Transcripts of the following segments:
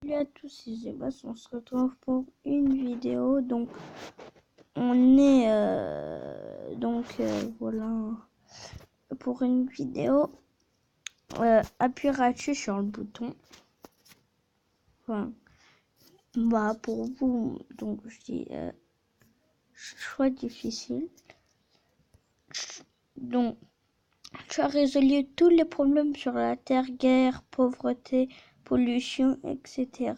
Salut à tous, c'est Sébastien, on se retrouve pour une vidéo. Donc on est voilà pour une vidéo. Appuieras-tu sur le bouton, enfin, pour vous, donc je dis choix difficile. Donc tu as résolu tous les problèmes sur la terre, guerre, pauvreté, pollution, etc.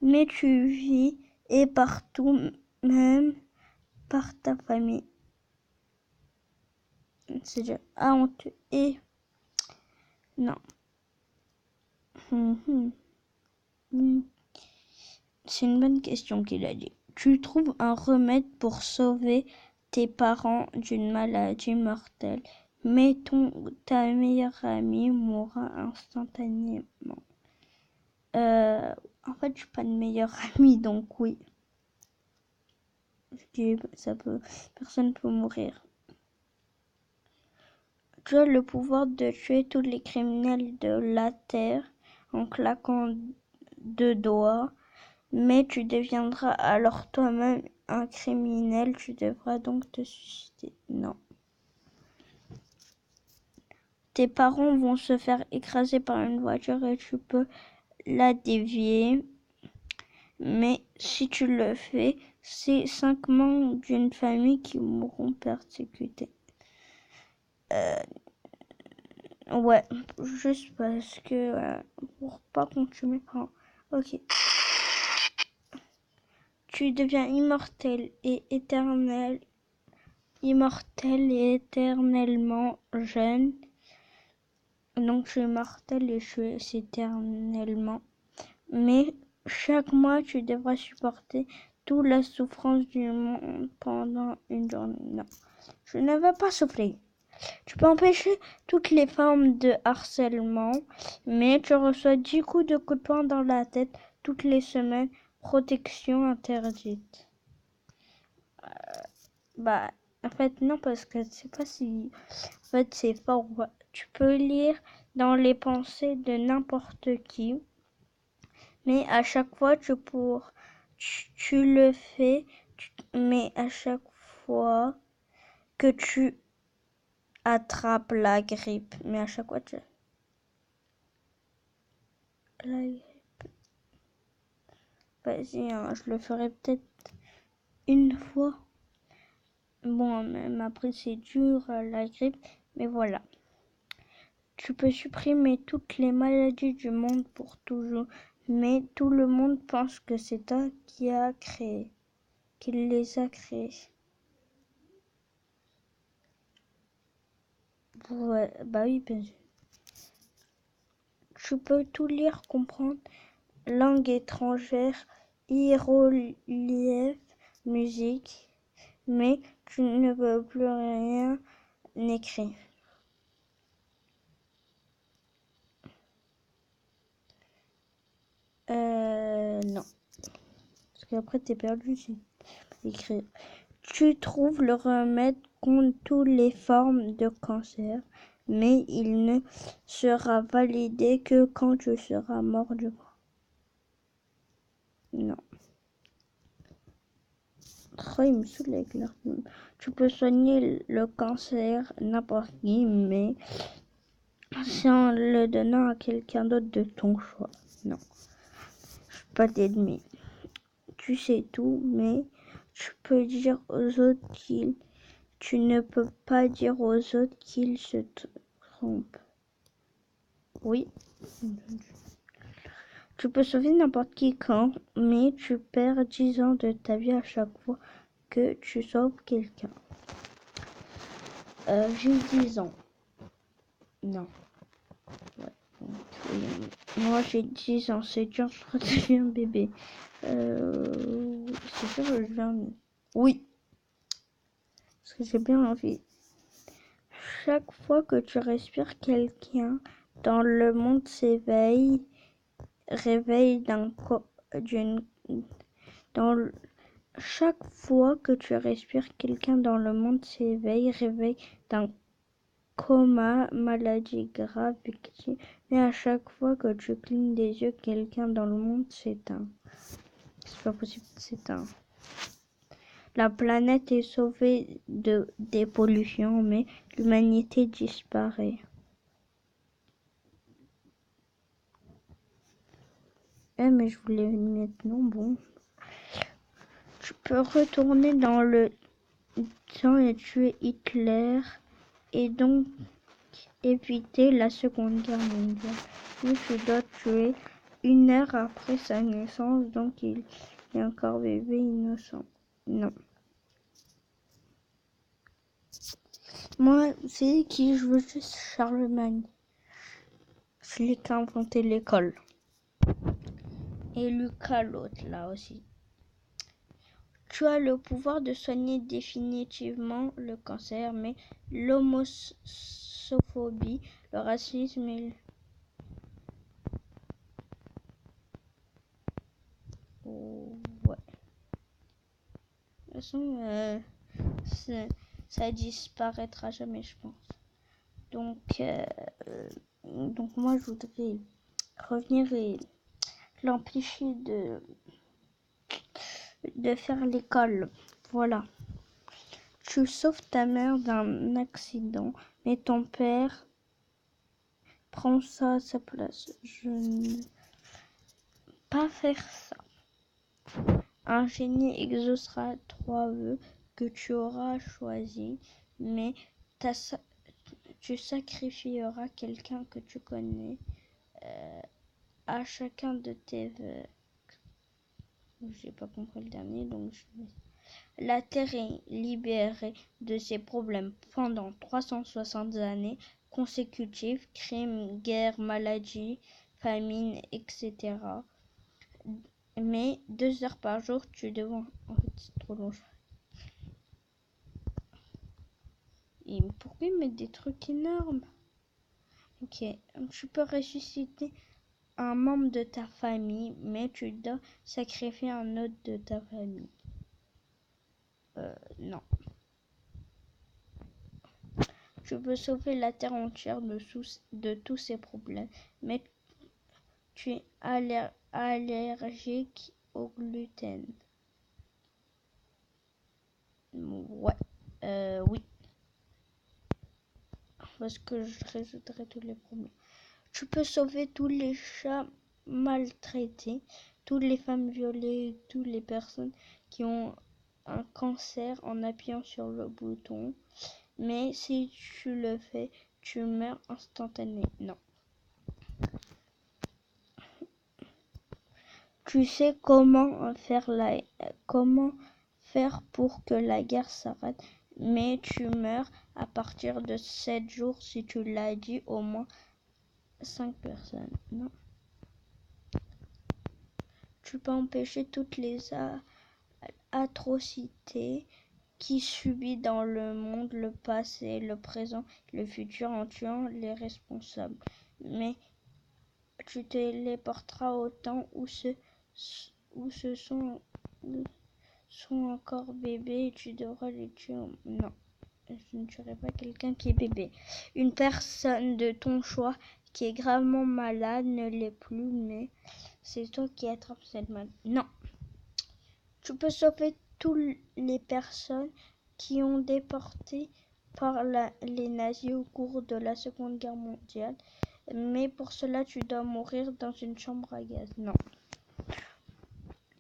Mais tu vis et partout, même par ta famille. C'est déjà honteux et non. C'est une bonne question qu'il a dit. Tu trouves un remède pour sauver tes parents d'une maladie mortelle, mais ta meilleure amie mourra instantanément. En fait, je suis pas de meilleure amie, donc oui. Personne peut mourir. Tu as le pouvoir de tuer tous les criminels de la terre en claquant 2 doigts, mais tu deviendras alors toi-même un criminel. Tu devras donc te suicider. Non. Tes parents vont se faire écraser par une voiture et tu peux la dévier. Mais si tu le fais, c'est 5 membres d'une famille qui mourront persécutés. Ouais, juste parce que pour pas continuer. Ok. Tu deviens immortel et éternellement jeune. Donc je suis immortel et je suis éternellement. Mais chaque mois, tu devras supporter toute la souffrance du monde pendant une journée. Non, je ne veux pas souffrir. Tu peux empêcher toutes les formes de harcèlement, mais tu reçois 10 coups de poing dans la tête toutes les semaines. Protection interdite. En fait, non, parce que je sais pas si... En fait, c'est fort. Tu peux lire dans les pensées de n'importe qui, mais à chaque fois, tu le fais, mais à chaque fois que tu attrapes la grippe, mais à chaque fois, la grippe. Vas-y, hein, je le ferai peut-être une fois. Bon, même après, c'est dur, la grippe, mais voilà. Tu peux supprimer toutes les maladies du monde pour toujours, mais tout le monde pense que c'est toi qui les a créées. Ouais, bah oui, bien sûr. Tu peux tout lire, comprendre, langue étrangère, hiéroglyphes, musique, mais tu ne peux plus rien écrire. Non. Parce qu'après, t'es perdu si écrire. Tu trouves le remède contre toutes les formes de cancer, mais il ne sera validé que quand tu seras mort du coup. Non. Oh, il me saoule avec l'air. Tu peux soigner le cancer n'importe qui, mais c'est en le donnant à quelqu'un d'autre de ton choix. Non. Je suis pas d'ennemi. Tu sais tout, mais tu ne peux pas dire aux autres qu'ils se trompent. Oui. Tu peux sauver n'importe qui quand, mais tu perds 10 ans de ta vie à chaque fois que tu sauves quelqu'un. J'ai 10 ans. Non. Ouais. Moi j'ai 10 ans, c'est dur de protéger un bébé. C'est sûr que je viens. Oui. Parce que j'ai bien envie. Chaque fois que tu respires, quelqu'un dans le monde Chaque fois que tu respires, quelqu'un dans le monde s'éveille, réveille d'un coma, maladie grave, victime Mais à chaque fois que tu clignes des yeux, quelqu'un dans le monde s'éteint. C'est pas possible de s'éteindre. La planète est sauvée des pollutions, mais l'humanité disparaît. Mais je voulais mettre non, bon. Tu peux retourner dans le temps et tuer Hitler et donc éviter la Seconde Guerre mondiale. Mais tu dois tuer 1 heure après sa naissance, donc il est encore bébé innocent. Non. Moi, c'est qui je veux juste Charlemagne. C'est lui qui a inventé l'école. Et Lucas l'autre là aussi. Tu as le pouvoir de soigner définitivement le cancer, mais l'homophobie, le racisme et oh, ouais. De toute façon, ça disparaîtra jamais, je pense. Donc moi, je voudrais revenir et l'empêcher de faire l'école. Voilà. Tu sauves ta mère d'un accident, mais ton père prend ça à sa place. Je ne pas faire ça. Un génie exaucera 3 vœux que tu auras choisis, mais tu sacrifieras quelqu'un que tu connais à chacun de tes vœux. J'ai pas compris le dernier, donc la Terre est libérée de ses problèmes pendant 360 années consécutives, crimes, guerres, maladies, famines, etc. Mais 2 heures par jour, tu devrais... En fait, c'est trop long. Et pourquoi ils mettent des trucs énormes? Ok, tu peux ressusciter un membre de ta famille, mais tu dois sacrifier un autre de ta famille. Non. Tu peux sauver la terre entière de tous ces problèmes, mais tu es allergique au gluten. Ouais. Oui. Parce que je résoudrai tous les problèmes. Tu peux sauver tous les chats maltraités, toutes les femmes violées, toutes les personnes qui ont un cancer en appuyant sur le bouton. Mais si tu le fais, tu meurs instantanément. Non. Tu sais comment faire pour que la guerre s'arrête, mais tu meurs à partir de 7 jours si tu l'as dit au moins 5 personnes. Non. Tu peux empêcher toutes les atrocités qui subissent dans le monde, le passé, le présent, le futur, en tuant les responsables. Mais tu téléporteras au temps où ce sont encore bébés et tu devras les tuer. Non, je ne tuerai pas quelqu'un qui est bébé. Une personne de ton choix qui est gravement malade ne l'est plus, mais c'est toi qui attrapes cette maladie. Non. Tu peux sauver toutes les personnes qui ont déporté par les nazis au cours de la Seconde Guerre mondiale, mais pour cela tu dois mourir dans une chambre à gaz. Non.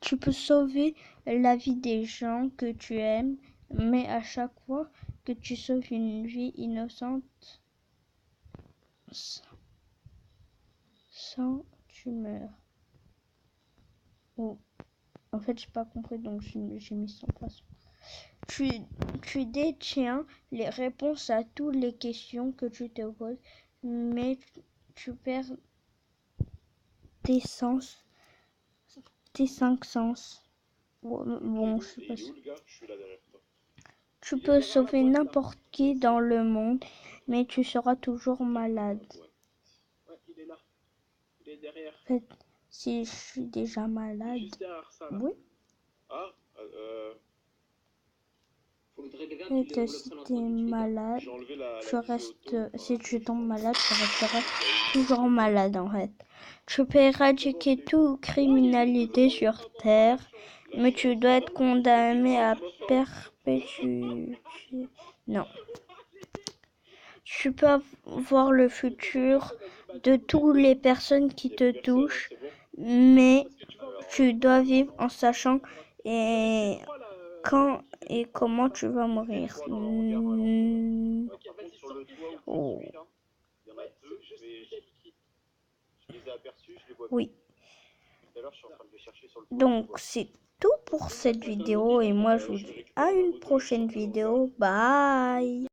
Tu peux sauver la vie des gens que tu aimes, mais à chaque fois que tu sauves une vie innocente, tu meurs. Oh. En fait, j'ai pas compris, donc j'ai mis 100 points. Tu détiens les réponses à toutes les questions que tu te poses, mais tu perds tes sens, tes 5 sens. Bon, je sais pas si... Tu peux sauver n'importe qui dans le monde, mais tu seras toujours malade. En fait, si je suis déjà malade... Oui. Et si tu es malade, si tu tombes malade, tu resteras toujours malade en fait. Tu peux éradiquer toute criminalité sur Terre, mais tu dois être condamné à perpétuité. Non. Tu peux voir le futur de toutes les personnes qui te touchent, mais tu dois vivre en sachant et quand et comment tu vas mourir. Oh. Oui. Donc c'est tout pour cette vidéo et moi je vous dis à une prochaine vidéo. Bye.